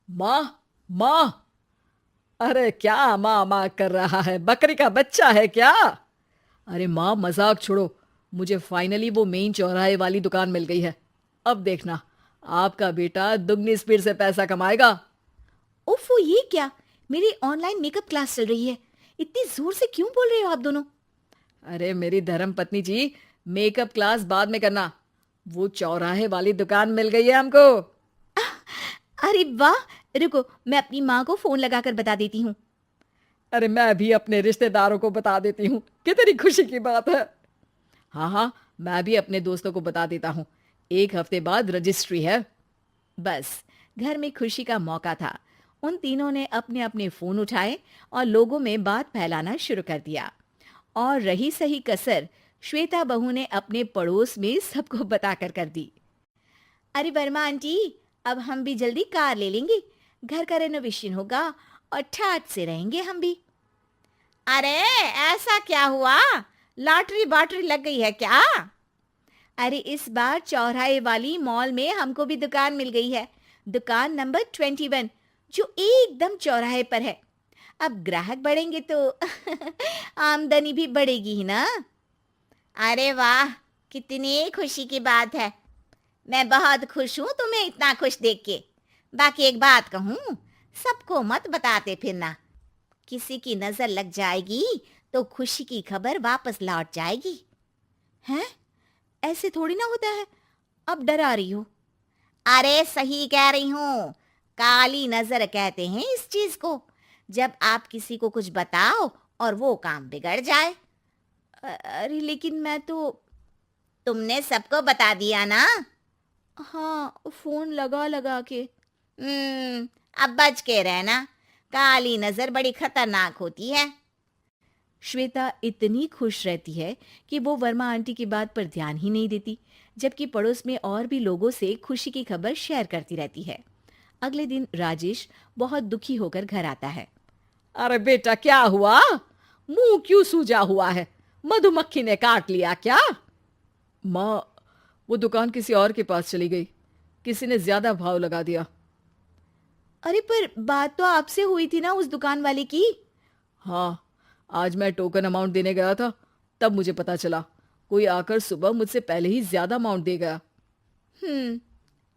माँ, माँ। अरे क्या माँ माँ कर रहा है? बकरी का बच्चा है क्या? अरे माँ, मजाक छोड़ो। मुझे फाइनली वो मेन चौराहे वाली दुकान मिल गई है। अब देखना, आपका बेटा दुगनी स्पीड से पैसा कमाएगा। ओफो, ये क्या? मेरी ऑनलाइन मेकअप क्लास चल रही है। इतनी जोर से क्यों बोल रहे हो आप दोनों? अरे मेरी धर्म पत्नी जी, मेकअप क्लास बाद में करना। वो चौराहे वाली दुकान मिल गई है हमको। अरे वाह! रुको, मैं अपनी माँ को फोन लगाकर बता देती हूँ। अरे मैं भी अपने रिश्तेदारों को बता देती हूँ, कितनी खुशी की बात है। हाँ हाँ, मैं भी अपने दोस्तों को बता देता हूँ। एक हफ्ते बाद रजिस्ट्री है। बस, घर में खुशी का मौका था। उन तीनों ने अपने अपने फोन उठाए और लोगों में बात फैलाना शुरू कर दिया। और रही सही कसर, श्वेता बहू ने अपने पड़ोस में सबको बताकर कर दी। अरे वर्मा आंटी, अब हम भी जल्दी कार ले लेंगे। घर का रेनोवेशन होगा और ठाट से रहेंगे हम भी। अरे, ऐसा क्या हुआ? लॉटरी बाटरी लग गई है क्या? अरे, इस बार चौराहे वाली मॉल में हमको भी दुकान मिल गई है। दुकान नंबर 21, जो एकदम चौराहे पर है। अब ग्राहक बढ़ेंगे तो आमदनी भी बढ़ेगी ही ना। अरे वाह, कितनी खुशी की बात है। मैं बहुत खुश हूँ तुम्हें इतना खुश देख के। बाकी एक बात कहूँ, सबको मत बताते फिरना। किसी की नजर लग जाएगी तो खुशी की खबर वापस लौट जाएगी। हैं? ऐसे थोड़ी ना होता है। अब डरा रही हो? अरे सही कह रही हूँ। काली नजर कहते हैं इस चीज को, जब आप किसी को कुछ बताओ और वो काम बिगड़ जाए। अरे लेकिन मैं तो। तुमने सबको बता दिया ना? हाँ, फोन लगा लगा के। अब बच के रहना। काली नजर बड़ी खतरनाक होती है। श्वेता इतनी खुश रहती है कि वो वर्मा आंटी की बात पर ध्यान ही नहीं देती, जबकि पड़ोस में और भी लोगों से खुशी की खबर शेयर करती रहती है। अगले दिन राजेश बहुत दुखी होकर घर आता है। अरे बेटा, क्या हुआ? मुंह क्यों सूजा हुआ है? मधुमक्खी ने काट लिया क्या? माँ, वो दुकान किसी और के पास चली गई। किसी ने ज्यादा भाव लगा दिया। अरे पर बात तो आपसे हुई थी ना उस दुकान वाले की। हाँ, आज मैं टोकन अमाउंट देने गया था, तब मुझे पता चला। कोई आकर सुबह मुझसे पहले ही ज्यादा अमाउंट दे गया।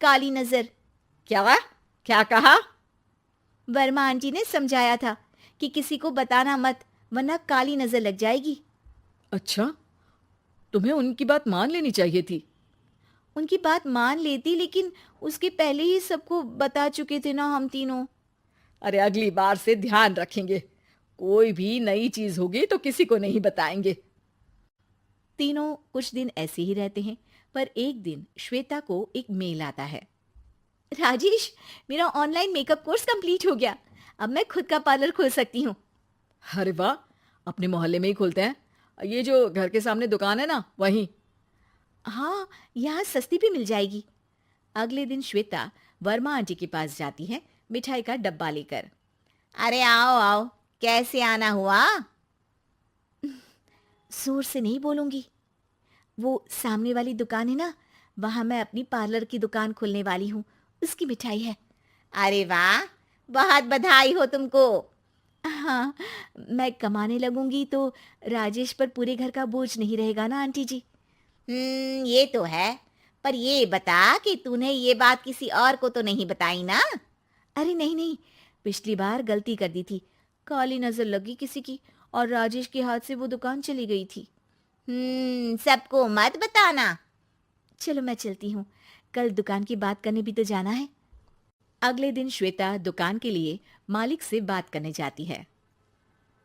काली नजर। क्या? क्या कहा? वर्मा आंटी ने समझाया था कि किसी को बताना मत, वरना काली नजर लग जाएगी। अच्छा, तुम्हें उनकी बात मान लेनी चाहिए थी। उनकी बात मान लेती, लेकिन उसके पहले ही सबको बता चुके थे ना हम तीनों। अरे अगली बार से ध्यान रखेंगे। कोई भी नई चीज होगी तो किसी को नहीं बताएंगे। तीनों कुछ दिन ऐसे ही रहते हैं, पर एक दिन श्वेता को एक मेल आता है। राजेश, मेरा ऑनलाइन मेकअप कोर्स कंप्लीट हो गया। अब मैं खुद का पार्लर खोल सकती हूँ। अरे वाह, अपने मोहल्ले में ही खोलते हैं। ये जो घर के सामने दुकान है ना, वहीं। हाँ, यहाँ सस्ती भी मिल जाएगी। अगले दिन श्वेता वर्मा आंटी के पास जाती है, मिठाई का डब्बा लेकर। अरे आओ आओ, कैसे आना हुआ? जोर से नहीं बोलूंगी। वो सामने वाली दुकान है ना, वहां मैं अपनी पार्लर की दुकान खोलने वाली हूँ। उसकी मिठाई है। अरे वाह, बहुत बधाई हो तुमको। हाँ, मैं कमाने लगूंगी तो राजेश पर पूरे घर का बोझ नहीं रहेगा ना आंटी जी। ये तो है। पर ये बता कि तूने ये बात किसी और को तो नहीं बताई ना? अरे नहीं नहीं, पिछली बार गलती कर दी थी। काली नजर लगी किसी की और राजेश के हाथ से वो दुकान चली गई थी। सबको मत बताना। चलो मैं चलती हूँ, कल दुकान की बात करने भी तो जाना है। अगले दिन श्वेता दुकान के लिए मालिक से बात करने जाती है।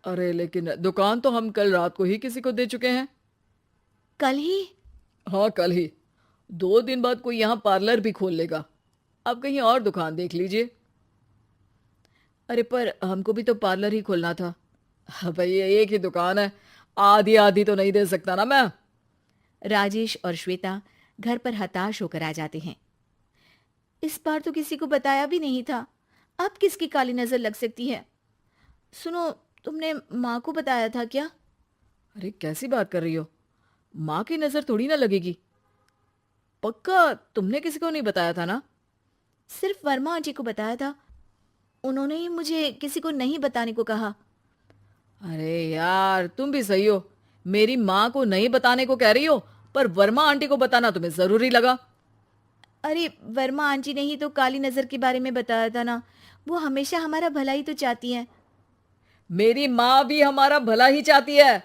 अरे लेकिन दुकान तो हम कल रात को ही किसी को दे चुके हैं। कल ही? हाँ, कल ही। 2 दिन बाद कोई यहाँ पार्लर भी खोल लेगा। अब कहीं और दुकान देख लीजिए। अरे पर हमको भी तो पार्लर ही खोलना था। हाँ भाई, ये एक ही दुकान है। आधी आधी तो नहीं दे सकता ना मैं। राजेश और श्वेता घर पर हताश होकर आ जाते हैं। इस बार तो किसी को बताया भी नहीं था। अब किसकी काली नजर लग सकती है? सुनो, तुमने माँ को बताया था क्या? अरे कैसी बात कर रही हो? माँ की नजर थोड़ी ना लगेगी। पक्का तुमने किसी को नहीं बताया था ना? सिर्फ वर्मा आंटी को बताया था। उन्होंने ही मुझे किसी को नहीं बताने को कहा। अरे यार, तुम भी सही हो। मेरी माँ को नहीं बताने को कह रही हो, पर वर्मा आंटी को बताना तुम्हें जरूरी लगा। अरे वर्मा आंटी ने ही तो काली नज़र के बारे में बताया था ना, वो हमेशा हमारा भला ही तो चाहती हैं। मेरी माँ भी हमारा भला ही चाहती है।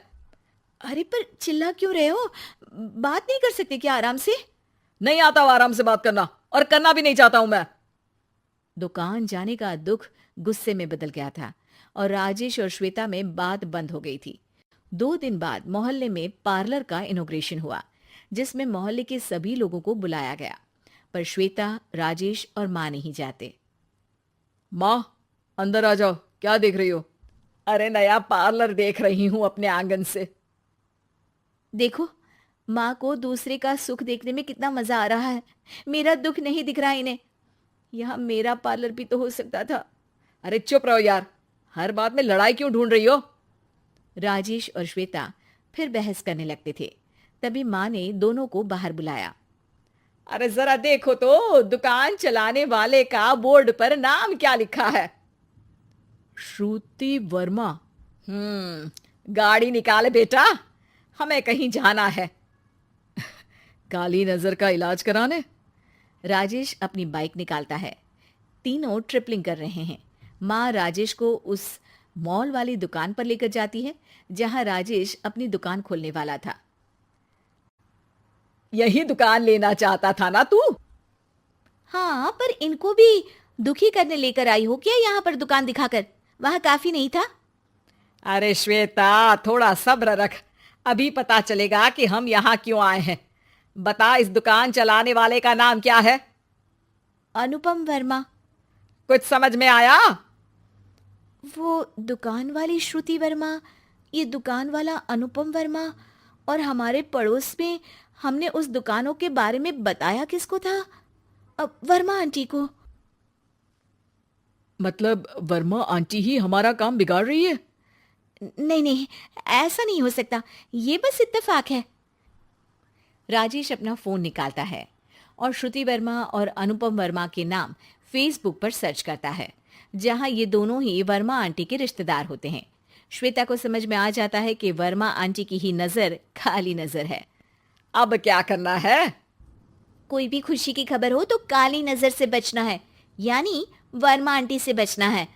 अरे पर चिल्ला क्यों रहे हो? बात नहीं कर सकते क्या आराम से? नहीं आता वो आराम से बात करना, और करना भी नहीं चाहता हूं मैं। दुकान जाने का दुख गुस्से में बदल गया था और राजेश और श्वेता में बात बंद हो गई थी। 2 दिन बाद मोहल्ले में पार्लर का इनॉग्रेशन हुआ, जिसमें मोहल्ले के सभी लोगों को बुलाया गया, पर श्वेता, राजेश और माँ नहीं जाते। माँ, अंदर आ जाओ। क्या देख रही हो? अरे नया पार्लर देख रही हूं अपने आंगन से। देखो, माँ को दूसरे का सुख देखने में कितना मजा आ रहा है। मेरा दुख नहीं दिख रहा इन्हें। यहाँ मेरा पार्लर भी तो हो सकता था। अरे चुप रहो यार, हर बात में लड़ाई क्यों ढूंढ रही हो? राजेश और श्वेता फिर बहस करने लगते थे। तभी माँ ने दोनों को बाहर बुलाया। अरे जरा देखो तो, दुकान चलाने वाले का बोर्ड पर नाम क्या लिखा है? श्रुति वर्मा। गाड़ी निकाले बेटा, हमें कहीं जाना है। काली नजर का इलाज कराने। राजेश अपनी बाइक निकालता है। तीनों ट्रिपलिंग कर रहे हैं। माँ राजेश को उस मॉल वाली दुकान पर लेकर जाती है जहां राजेश अपनी दुकान खोलने वाला था। यही दुकान लेना चाहता था ना तू? हाँ, पर इनको भी दुखी करने लेकर आई हो क्या यहाँ पर दुकान दिखाकर? वहां काफी नहीं था? अरे श्वेता, थोड़ा सब्र रख, अभी पता चलेगा कि हम यहाँ क्यों आए हैं। बता, इस दुकान चलाने वाले का नाम क्या है? अनुपम वर्मा। कुछ समझ में आया? वो दुकान वाली श्रुति वर्मा, ये दुकान वाला अनुपम वर्मा, और हमारे पड़ोस में हमने उस दुकानों के बारे में बताया किसको था? वर्मा आंटी को। मतलब वर्मा आंटी ही हमारा काम बिगाड़ रही है? नहीं नहीं, ऐसा नहीं हो सकता, ये बस इत्तेफाक है। राजेश अपना फोन निकालता है और श्रुति वर्मा और अनुपम वर्मा के नाम फेसबुक पर सर्च करता है, जहां ये दोनों ही वर्मा आंटी के रिश्तेदार होते हैं। श्वेता को समझ में आ जाता है कि वर्मा आंटी की ही नजर काली नजर है। अब क्या करना है? कोई भी खुशी की खबर हो तो काली नजर से बचना है, यानी वर्मा आंटी से बचना है।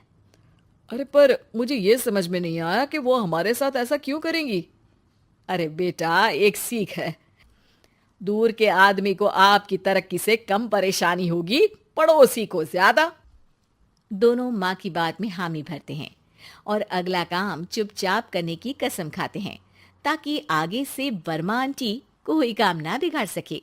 अरे पर मुझे ये समझ में नहीं आया कि वो हमारे साथ ऐसा क्यों करेंगी। अरे बेटा, एक सीख है, दूर के आदमी को आपकी तरक्की से कम परेशानी होगी, पड़ोसी को ज्यादा। दोनों माँ की बात में हामी भरते हैं और अगला काम चुपचाप करने की कसम खाते हैं, ताकि आगे से वर्मा आंटी कोई काम ना बिगाड़ सके।